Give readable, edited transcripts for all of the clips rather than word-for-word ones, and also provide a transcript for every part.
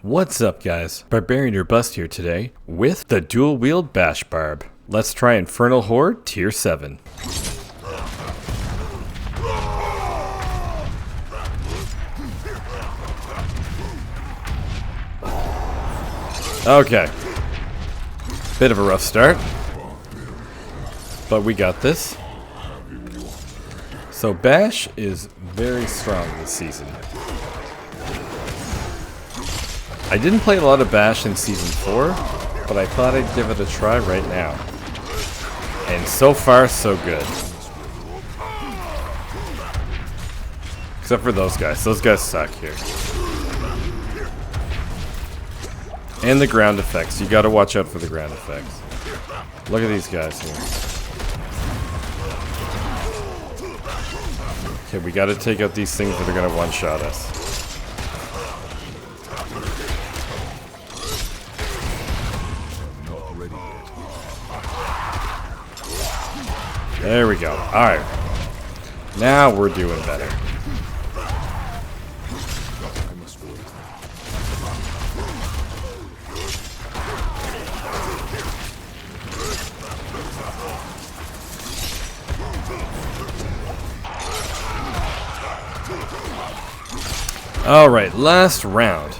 What's up guys, Barbarian or Bust here today with the dual wield bash barb. Let's try Infernal Horde tier 7. Okay, bit of a rough start, but we got this. So bash is very strong this season. I didn't play a lot of bash in season 4, but I thought I'd give it a try right now. And so far, so good. Except for those guys. Those guys suck here. And the ground effects. You gotta watch out for the ground effects. Look at these guys here. Okay, we gotta take out these things that are gonna one-shot us. There we go. Alright. Now we're doing better. Alright, last round.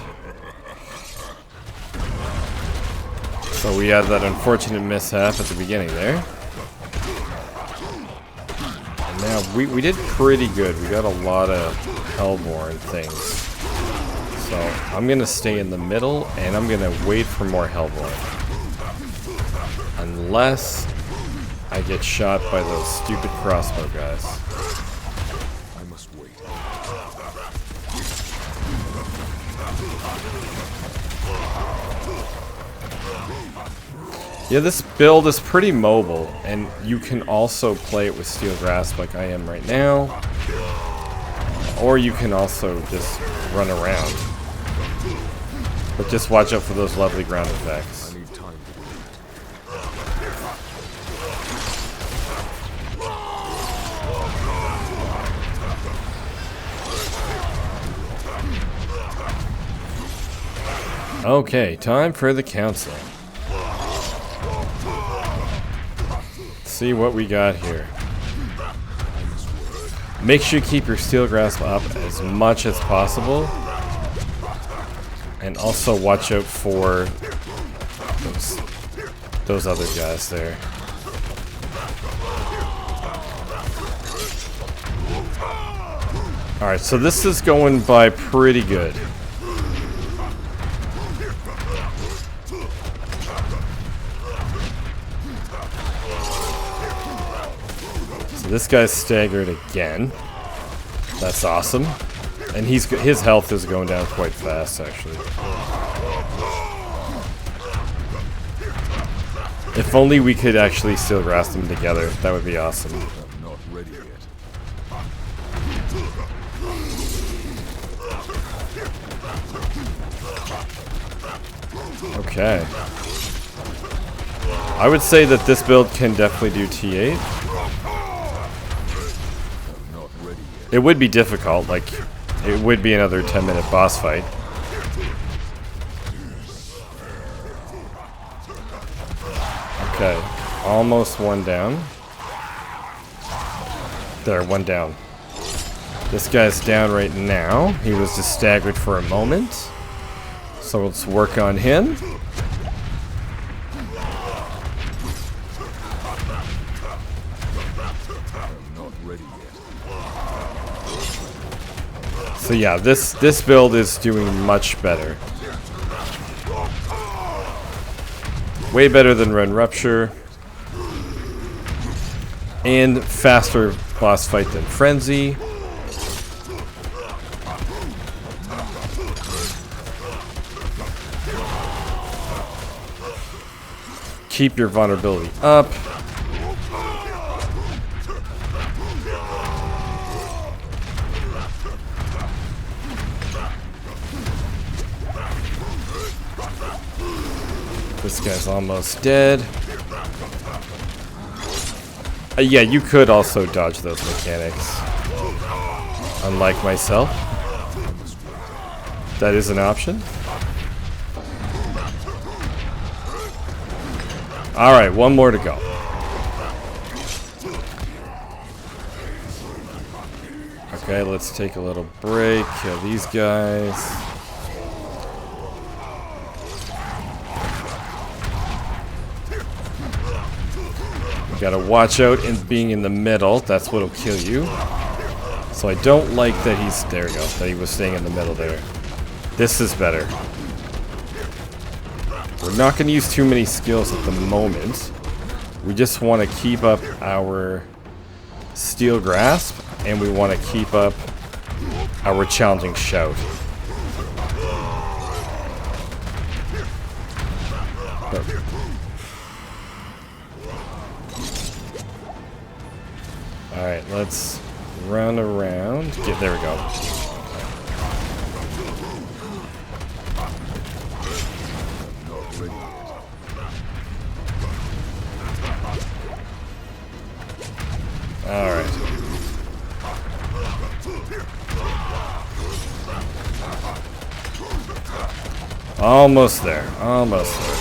So we had that unfortunate mishap at the beginning there. Now, we did pretty good. We got a lot of Hellborn things. So, I'm going to stay in the middle, and I'm going to wait for more Hellborn. Unless I get shot by those stupid crossbow guys. I must wait. Yeah, this build is pretty mobile, and you can also play it with Steel Grasp like I am right now. Or you can also just run around. But just watch out for those lovely ground effects. Okay, time for the council. See what we got here. Make sure you keep your Steel Grasp up as much as possible. And also watch out for those other guys there. Alright, so this is going by pretty good. This guy's staggered again. That's awesome. And his health is going down quite fast, actually. If only we could actually Steel Grasp them together, that would be awesome. I'm not ready yet. Okay. I would say that this build can definitely do T8. It would be difficult, like, it would be another 10-minute boss fight. Okay, almost one down. There, one down. This guy's down right now. He was just staggered for a moment. So let's work on him. So yeah, this build is doing much better. Way better than Run Rupture. And faster boss fight than Frenzy. Keep your vulnerability up. This guy's almost dead. Yeah, you could also dodge those mechanics. Unlike myself. That is an option. Alright, one more to go. Okay, let's take a little break. Kill these guys. You gotta watch out in being in the middle. That's what'll kill you. So I don't like that he's... There we go. That he was staying in the middle there. This is better. We're not going to use too many skills at the moment. We just want to keep up our Steel Grasp, and we want to keep up our Challenging Shout. Alright, let's run around. There we go. Alright. Almost there. Almost there.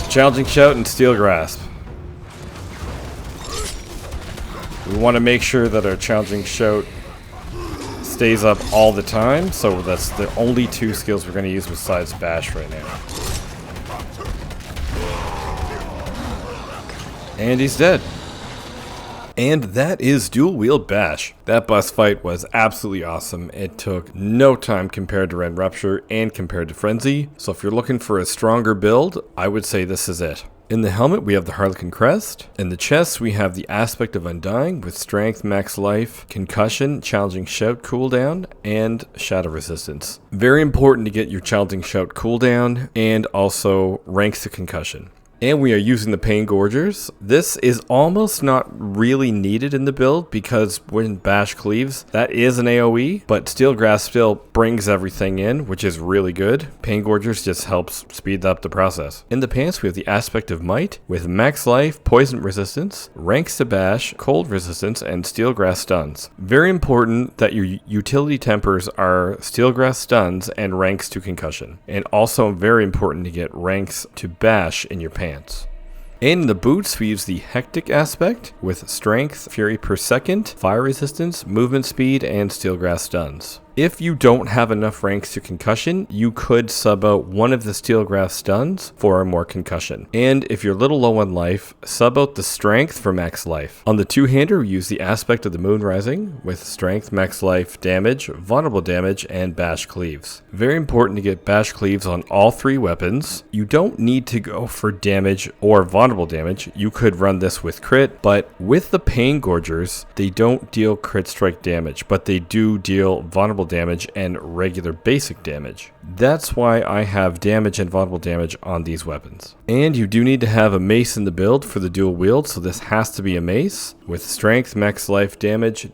Challenging Shout and Steel Grasp. We want to make sure that our Challenging Shout stays up all the time, so that's the only two skills we're going to use besides Bash right now. And he's dead. And that is Dual Wield Bash. That boss fight was absolutely awesome. It took no time compared to Rend Rupture and compared to Frenzy. So if you're looking for a stronger build, I would say this is it. In the helmet, we have the Harlequin Crest. In the chest, we have the Aspect of Undying with Strength, Max Life, Concussion, Challenging Shout cooldown, and Shadow Resistance. Very important to get your Challenging Shout cooldown and also ranks to Concussion. And we are using the Pain Gorgers. This is almost not really needed in the build because when Bash cleaves, that is an AoE, but Steel Grasp still brings everything in, which is really good. Pain Gorgers just helps speed up the process. In the pants, we have the Aspect of Might with Max Life, Poison Resistance, Ranks to Bash, Cold Resistance, and Steel Grasp Stuns. Very important that your utility tempers are Steel Grasp Stuns and Ranks to Concussion. And also very important to get Ranks to Bash in your pants. In the boots, we use the Hectic Aspect with Strength, Fury per second, Fire Resistance, Movement Speed, and Steel Grasp Stuns. If you don't have enough ranks to Concussion, you could sub out one of the Steel Grasp Stuns for more Concussion. And if you're a little low on life, sub out the Strength for max life. On the two-hander, we use the Aspect of the Moon Rising with Strength, Max Life, Damage, Vulnerable Damage, and Bash Cleaves. Very important to get Bash Cleaves on all three weapons. You don't need to go for damage or vulnerable damage. You could run this with crit, but with the Pain Gorgers, they don't deal crit strike damage, but they do deal vulnerable damage and regular basic damage. That's why I have damage and vulnerable damage on these weapons. And you do need to have a mace in the build for the dual wield, so this has to be a mace with strength, max life, damage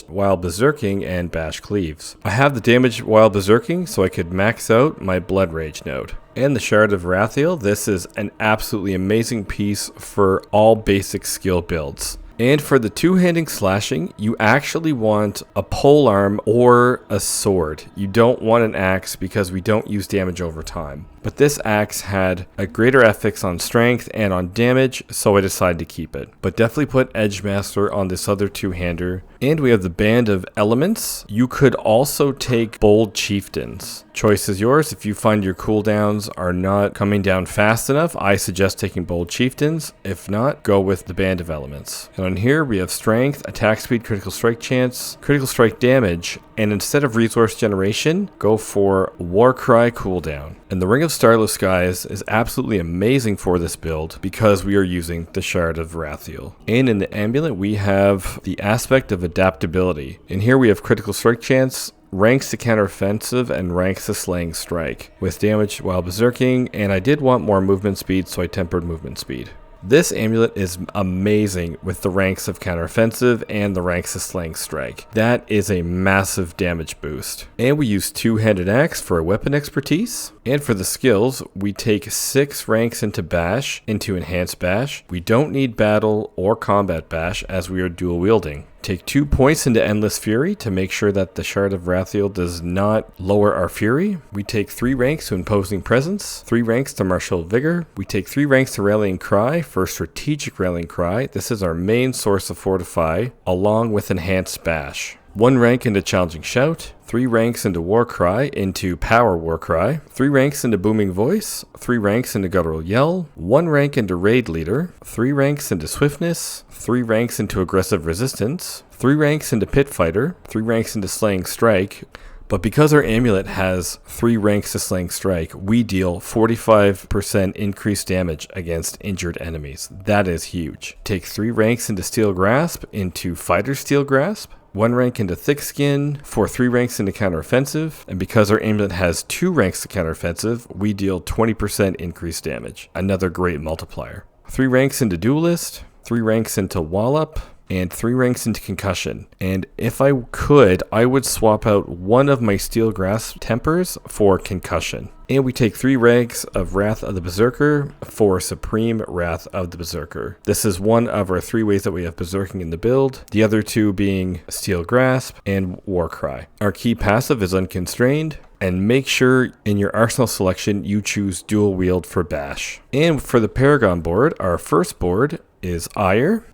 while berserking, and bash cleaves. I have the damage while berserking so I could max out my blood rage node. And the Shard of Rathiel, this is an absolutely amazing piece for all basic skill builds. And for the two-handing slashing, you actually want a polearm or a sword. You don't want an axe because we don't use damage over time. But this axe had a greater FX on strength and on damage, so I decided to keep it. But definitely put Edgemaster on this other two-hander. And we have the Band of Elements. You could also take Bold Chieftains. Choice is yours. If you find your cooldowns are not coming down fast enough, I suggest taking Bold Chieftains. If not, go with the Band of Elements. And on here, we have Strength, Attack Speed, Critical Strike Chance, Critical Strike Damage, and instead of Resource Generation, go for Warcry cooldown. And the Ring of Starless Skies is absolutely amazing for this build because we are using the Shard of Rathiel. And in the Amulet, we have the Aspect of Adaptability. And here we have Critical Strike Chance, ranks to counteroffensive, and ranks to slaying strike with damage while berserking, and I did want more movement speed, so I tempered movement speed. This amulet is amazing with the ranks of counteroffensive and the ranks of slaying strike. That is a massive damage boost. And we use two-handed axe for our weapon expertise. And for the skills, we take 6 ranks into bash, into enhanced bash. We don't need battle or combat bash as we are dual wielding. Take 2 points into Endless Fury to make sure that the Shard of Wrathiel does not lower our fury. We take 3 ranks to Imposing Presence, 3 ranks to Martial Vigor. We take 3 ranks to Rallying Cry for Strategic Rallying Cry. This is our main source of Fortify, along with Enhanced Bash. 1 rank into Challenging Shout, 3 ranks into War Cry into Power War Cry, 3 ranks into Booming Voice, 3 ranks into Guttural Yell, 1 rank into Raid Leader, 3 ranks into Swiftness, 3 ranks into Aggressive Resistance, 3 ranks into Pit Fighter, 3 ranks into Slaying Strike. But because our amulet has 3 ranks to Slaying Strike, we deal 45% increased damage against injured enemies. That is huge. Take 3 ranks into Steel Grasp into Fighter Steel Grasp, 1 rank into Thick Skin for 3 ranks into Counteroffensive, and because our amulet has 2 ranks to Counteroffensive, we deal 20% increased damage. Another great multiplier. 3 ranks into Duelist, 3 ranks into Wallop, and 3 ranks into Concussion. And if I could, I would swap out one of my Steel Grasp Tempers for Concussion. And we take 3 ranks of Wrath of the Berserker for Supreme Wrath of the Berserker. This is one of our 3 ways that we have Berserking in the build, the other 2 being Steel Grasp and War Cry. Our key passive is Unconstrained, and make sure in your arsenal selection you choose Dual Wield for Bash. And for the Paragon board, our first board is Ire.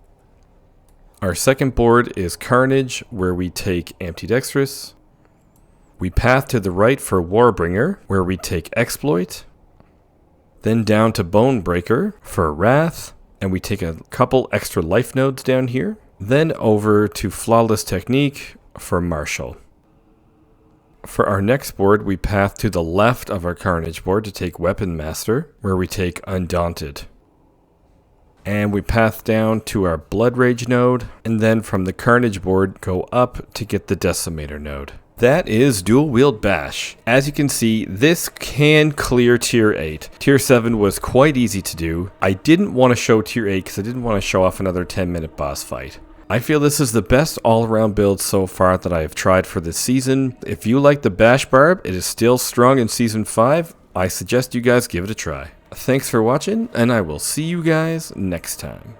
Our second board is Carnage, where we take Ambidextrous. We path to the right for Warbringer, where we take Exploit. Then down to Bonebreaker for Wrath, and we take a couple extra life nodes down here. Then over to Flawless Technique for Martial. For our next board, we path to the left of our Carnage board to take Weapon Master, where we take Undaunted. And we path down to our Blood Rage node, and then from the Carnage board, go up to get the Decimator node. That is Dual Wield Bash. As you can see, this can clear Tier 8. Tier 7 was quite easy to do. I didn't want to show Tier 8 because I didn't want to show off another 10-minute boss fight. I feel this is the best all-around build so far that I have tried for this season. If you like the Bash Barb, it is still strong in Season 5. I suggest you guys give it a try. Thanks for watching, and I will see you guys next time.